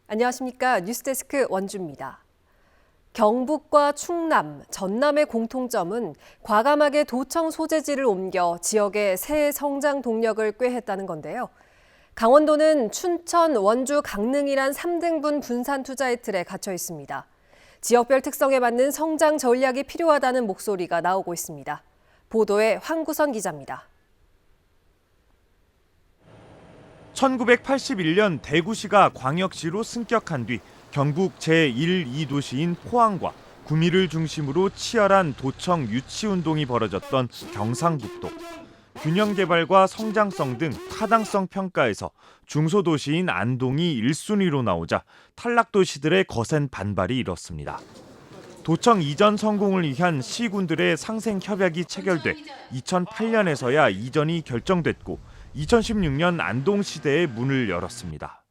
안녕하십니까. 뉴스데스크 원주입니다. 경북과 충남, 전남의 공통점은 과감하게 도청 소재지를 옮겨 지역의 새 성장 동력을 꾀했다는 건데요. 강원도는 춘천, 원주, 강릉이란 3등분 분산 투자의 틀에 갇혀 있습니다. 지역별 특성에 맞는 성장 전략이 필요하다는 목소리가 나오고 있습니다. 보도에 황구선 기자입니다. 1981년 대구시가 광역시로 승격한 뒤 경북 제1, 2도시인 포항과 구미를 중심으로 치열한 도청 유치 운동이 벌어졌던 경상북도. 균형 개발과 성장성 등 타당성 평가에서 중소도시인 안동이 1순위로 나오자 탈락도시들의 거센 반발이 일었습니다. 도청 이전 성공을 위한 시군들의 상생 협약이 체결돼 2008년에서야 이전이 결정됐고 2016년 안동시대에 문을 열었습니다.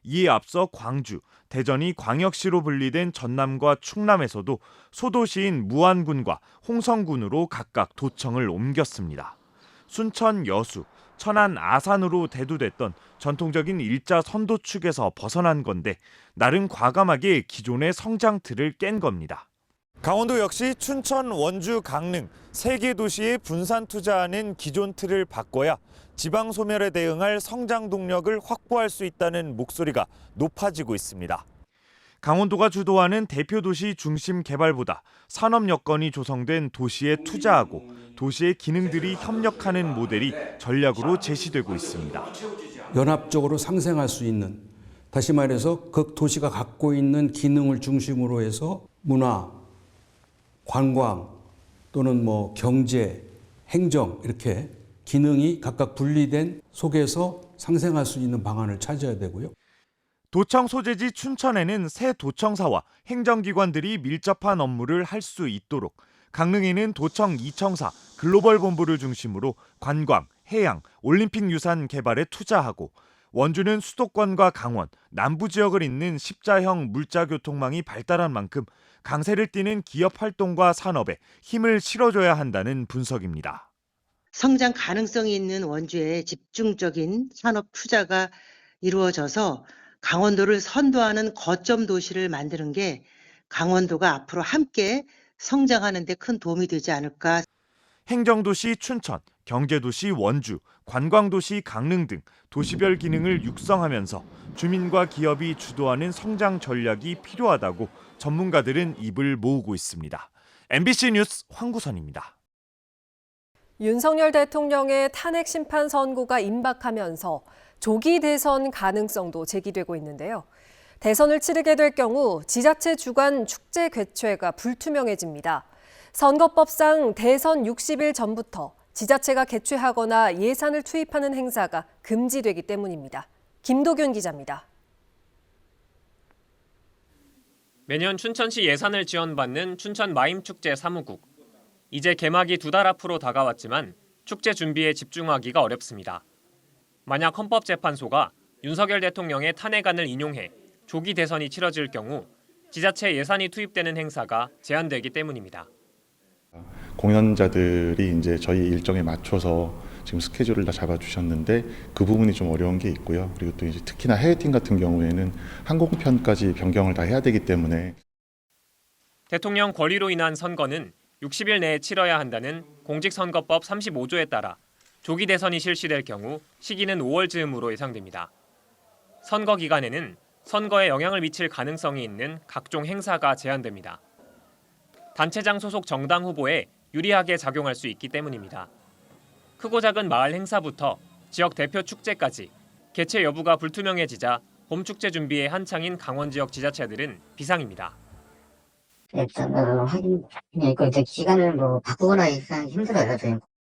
이에 앞서 광주, 대전이 광역시로 분리된 전남과 충남에서도 소도시인 무안군과 홍성군으로 각각 도청을 옮겼습니다. 순천 여수, 천안 아산으로 대두됐던 전통적인 일자 선도축에서 벗어난 건데 나름 과감하게 기존의 성장 틀을 깬 겁니다. 강원도 역시 춘천, 원주, 강릉 3개 도시에 분산 투자하는 기존 틀을 바꿔야 지방 소멸에 대응할 성장 동력을 확보할 수 있다는 목소리가 높아지고 있습니다. 강원도가 주도하는 대표 도시 중심 개발보다 산업 여건이 조성된 도시에 투자하고 도시의 기능들이 협력하는 모델이 전략으로 제시되고 있습니다. 연합적으로 상생할 수 있는, 다시 말해서 그 도시가 갖고 있는 기능을 중심으로 해서 문화, 관광 또는 경제, 행정 이렇게 기능이 각각 분리된 속에서 상생할 수 있는 방안을 찾아야 되고요. 도청 소재지 춘천에는 새 도청사와 행정기관들이 밀접한 업무를 할 수 있도록 강릉에는 도청 2청사, 글로벌 본부를 중심으로 관광, 해양, 올림픽 유산 개발에 투자하고 원주는 수도권과 강원, 남부 지역을 잇는 십자형 물자교통망이 발달한 만큼 강세를 띠는 기업 활동과 산업에 힘을 실어줘야 한다는 분석입니다. 성장 가능성이 있는 원주에 집중적인 산업 투자가 이루어져서 강원도를 선도하는 거점 도시를 만드는 게 강원도가 앞으로 함께 성장하는 데 큰 도움이 되지 않을까. 행정도시 춘천, 경제도시 원주, 관광도시 강릉 등 도시별 기능을 육성하면서 주민과 기업이 주도하는 성장 전략이 필요하다고 전문가들은 입을 모으고 있습니다. MBC 뉴스 황구선입니다. 윤석열 대통령의 탄핵 심판 선고가 임박하면서 조기 대선 가능성도 제기되고 있는데요. 대선을 치르게 될 경우 지자체 주관 축제 개최가 불투명해집니다. 선거법상 대선 60일 전부터 지자체가 개최하거나 예산을 투입하는 행사가 금지되기 때문입니다. 김도균 기자입니다. 매년 춘천시 예산을 지원받는 춘천 마임축제 사무국. 이제 개막이 2달 앞으로 다가왔지만 축제 준비에 집중하기가 어렵습니다. 만약 헌법재판소가 윤석열 대통령의 탄핵안을 인용해 조기 대선이 치러질 경우 지자체 예산이 투입되는 행사가 제한되기 때문입니다. 공연자들이 이제 저희 일정에 맞춰서 지금 스케줄을 다 잡아주셨는데 그 부분이 좀 어려운 게 있고요. 그리고 또 이제 특히나 해외팀 같은 경우에는 항공편까지 변경을 다 해야 되기 때문에 대통령 권리로 인한 선거는 60일 내에 치러야 한다는 공직선거법 35조에 따라 조기 대선이 실시될 경우 시기는 5월 즈음으로 예상됩니다. 선거 기간에는 선거에 영향을 미칠 가능성이 있는 각종 행사가 제한됩니다. 단체장 소속 정당 후보에 유리하게 작용할 수 있기 때문입니다. 크고 작은 마을 행사부터 지역 대표 축제까지 개최 여부가 불투명해지자 봄축제 준비에 한창인 강원 지역 지자체들은 비상입니다. 확인이 있고 이제 기간을 바꾸거나 일단 힘들어요.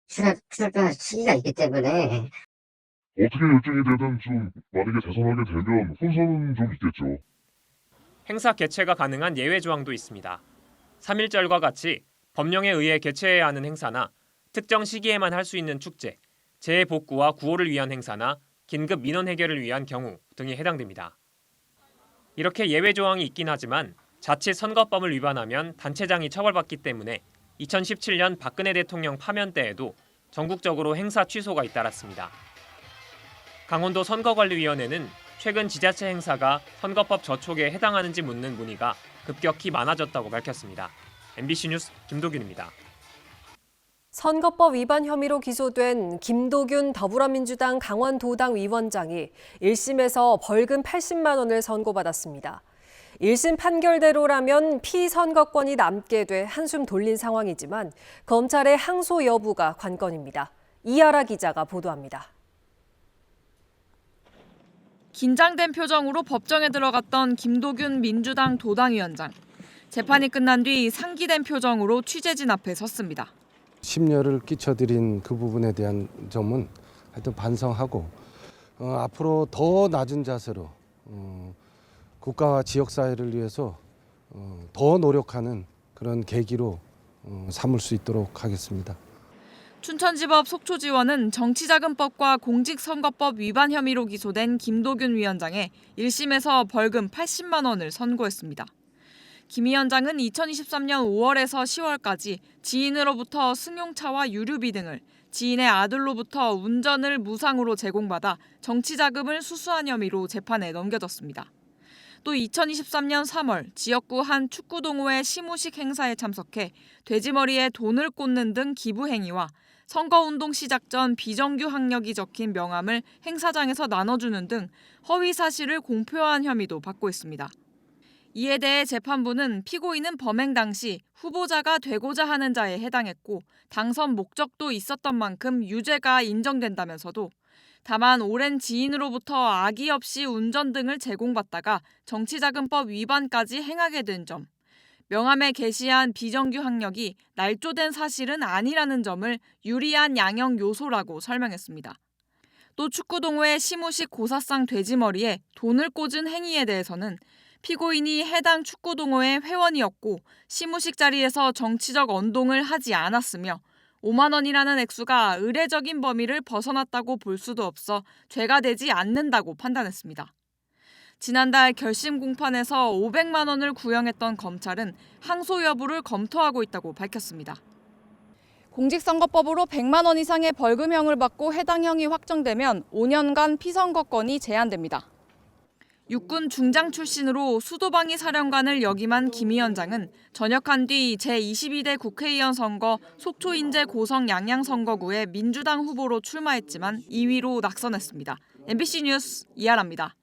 저희 출전 시기가 있기 때문에 어떻게 결정이 되든 좀 만약에 대선하게 되면 혼선은 좀 있겠죠. 행사 개최가 가능한 예외 조항도 있습니다. 3.1절과 같이 법령에 의해 개최해야 하는 행사나 특정 시기에만 할 수 있는 축제, 재해 복구와 구호를 위한 행사나 긴급 민원 해결을 위한 경우 등이 해당됩니다. 이렇게 예외 조항이 있긴 하지만 자칫 선거법을 위반하면 단체장이 처벌받기 때문에 2017년 박근혜 대통령 파면 때에도 전국적으로 행사 취소가 잇따랐습니다. 강원도 선거관리위원회는 최근 지자체 행사가 선거법 저촉에 해당하는지 묻는 문의가 급격히 많아졌다고 밝혔습니다. MBC 뉴스 김도균입니다. 선거법 위반 혐의로 기소된 김도균 더불어민주당 강원도당 위원장이 1심에서 벌금 80만 원을 선고받았습니다. 1심 판결대로라면 피선거권이 남게 돼 한숨 돌린 상황이지만 검찰의 항소 여부가 관건입니다. 이하라 기자가 보도합니다. 긴장된 표정으로 법정에 들어갔던 김도균 민주당 도당위원장. 재판이 끝난 뒤 상기된 표정으로 취재진 앞에 섰습니다. 심려를 끼쳐드린 그 부분에 대한 점은 하여튼 반성하고 앞으로 더 낮은 자세로 국가와 지역사회를 위해서 더 노력하는 그런 계기로 삼을 수 있도록 하겠습니다. 춘천지법 속초지원은 정치자금법과 공직선거법 위반 혐의로 기소된 김도균 위원장에 1심에서 벌금 80만 원을 선고했습니다. 김 위원장은 2023년 5월에서 10월까지 지인으로부터 승용차와 유류비 등을 지인의 아들로부터 운전을 무상으로 제공받아 정치자금을 수수한 혐의로 재판에 넘겨졌습니다. 또 2023년 3월 지역구 한 축구동호회 시무식 행사에 참석해 돼지머리에 돈을 꽂는 등 기부 행위와 선거운동 시작 전 비정규 학력이 적힌 명함을 행사장에서 나눠주는 등 허위 사실을 공표한 혐의도 받고 있습니다. 이에 대해 재판부는 피고인은 범행 당시 후보자가 되고자 하는 자에 해당했고 당선 목적도 있었던 만큼 유죄가 인정된다면서도 다만 오랜 지인으로부터 악의 없이 운전 등을 제공받다가 정치자금법 위반까지 행하게 된 점, 명함에 게시한 비정규 학력이 날조된 사실은 아니라는 점을 유리한 양형 요소라고 설명했습니다. 또 축구동호회 시무식 고사상 돼지머리에 돈을 꽂은 행위에 대해서는 피고인이 해당 축구동호회 회원이었고 시무식 자리에서 정치적 언동을 하지 않았으며 5만 원이라는 액수가 의례적인 범위를 벗어났다고 볼 수도 없어 죄가 되지 않는다고 판단했습니다. 지난달 결심 공판에서 500만 원을 구형했던 검찰은 항소 여부를 검토하고 있다고 밝혔습니다. 공직선거법으로 100만 원 이상의 벌금형을 받고 해당 형이 확정되면 5년간 피선거권이 제한됩니다. 육군 중장 출신으로 수도방위 사령관을 역임한 김 위원장은 전역한 뒤 제22대 국회의원 선거 속초 인제 고성 양양선거구에 민주당 후보로 출마했지만 2위로 낙선했습니다. MBC 뉴스 이하라입니다.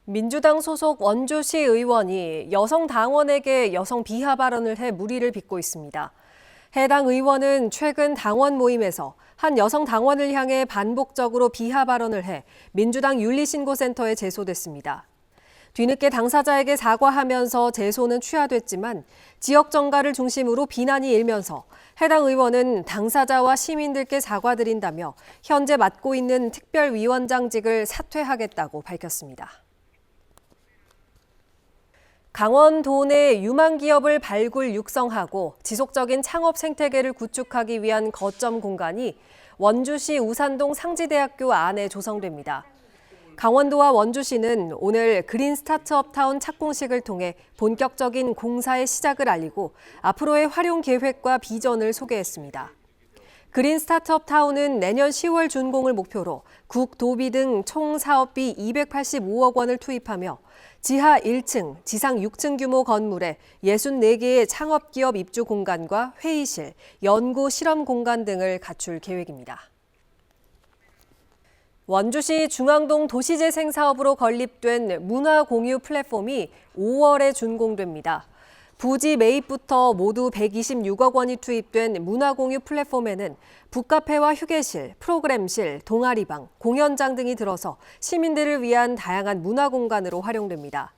민주당 소속 원주시 의원이 여성 당원에게 여성 비하 발언을 해 물의를 빚고 있습니다. 해당 의원은 최근 당원 모임에서 한 여성 당원을 향해 반복적으로 비하 발언을 해 민주당 윤리신고센터에 제소됐습니다. 뒤늦게 당사자에게 사과하면서 제소는 취하됐지만 지역 정가를 중심으로 비난이 일면서 해당 의원은 당사자와 시민들께 사과드린다며 현재 맡고 있는 특별위원장직을 사퇴하겠다고 밝혔습니다. 강원도 내 유망 기업을 발굴 육성하고 지속적인 창업 생태계를 구축하기 위한 거점 공간이 원주시 우산동 상지대학교 안에 조성됩니다. 강원도와 원주시는 오늘 그린 스타트업 타운 착공식을 통해 본격적인 공사의 시작을 알리고 앞으로의 활용 계획과 비전을 소개했습니다. 그린 스타트업 타운은 내년 10월 준공을 목표로 국도비 등 총 사업비 285억 원을 투입하며 지하 1층, 지상 6층 규모 건물에 64개의 창업기업 입주 공간과 회의실, 연구 실험 공간 등을 갖출 계획입니다. 원주시 중앙동 도시재생 사업으로 건립된 문화공유 플랫폼이 5월에 준공됩니다. 부지 매입부터 모두 126억 원이 투입된 문화공유 플랫폼에는 북카페와 휴게실, 프로그램실, 동아리방, 공연장 등이 들어서 시민들을 위한 다양한 문화 공간으로 활용됩니다.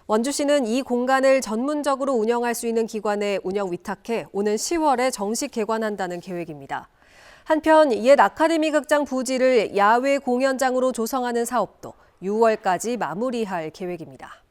원주시는 이 공간을 전문적으로 운영할 수 있는 기관에 운영 위탁해 오는 10월에 정식 개관한다는 계획입니다. 한편 옛 아카데미 극장 부지를 야외 공연장으로 조성하는 사업도 6월까지 마무리할 계획입니다.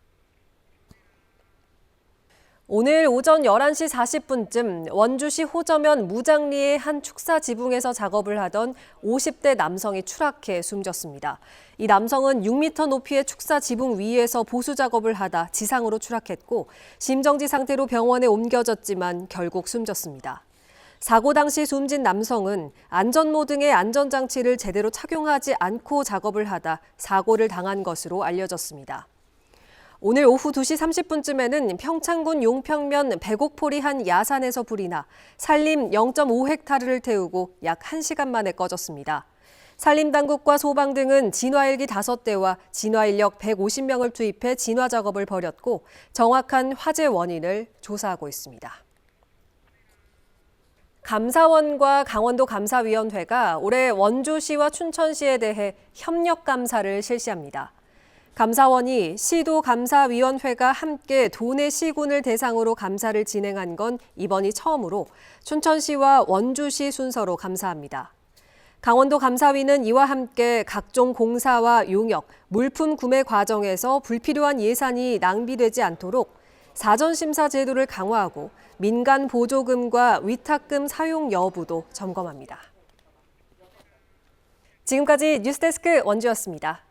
오늘 오전 11시 40분쯤 원주시 호저면 무장리의 한 축사 지붕에서 작업을 하던 50대 남성이 추락해 숨졌습니다. 이 남성은 6m 높이의 축사 지붕 위에서 보수 작업을 하다 지상으로 추락했고 심정지 상태로 병원에 옮겨졌지만 결국 숨졌습니다. 사고 당시 숨진 남성은 안전모 등의 안전장치를 제대로 착용하지 않고 작업을 하다 사고를 당한 것으로 알려졌습니다. 오늘 오후 2시 30분쯤에는 평창군 용평면 백옥포리 한 야산에서 불이 나 산림 0.5헥타르를 태우고 약 1시간 만에 꺼졌습니다. 산림당국과 소방 등은 진화헬기 5대와 진화인력 150명을 투입해 진화 작업을 벌였고 정확한 화재 원인을 조사하고 있습니다. 감사원과 강원도 감사위원회가 올해 원주시와 춘천시에 대해 협력 감사를 실시합니다. 감사원이 시도 감사위원회가 함께 도내 시군을 대상으로 감사를 진행한 건 이번이 처음으로 춘천시와 원주시 순서로 감사합니다. 강원도 감사위는 이와 함께 각종 공사와 용역, 물품 구매 과정에서 불필요한 예산이 낭비되지 않도록 사전심사 제도를 강화하고 민간 보조금과 위탁금 사용 여부도 점검합니다. 지금까지 뉴스데스크 원주였습니다.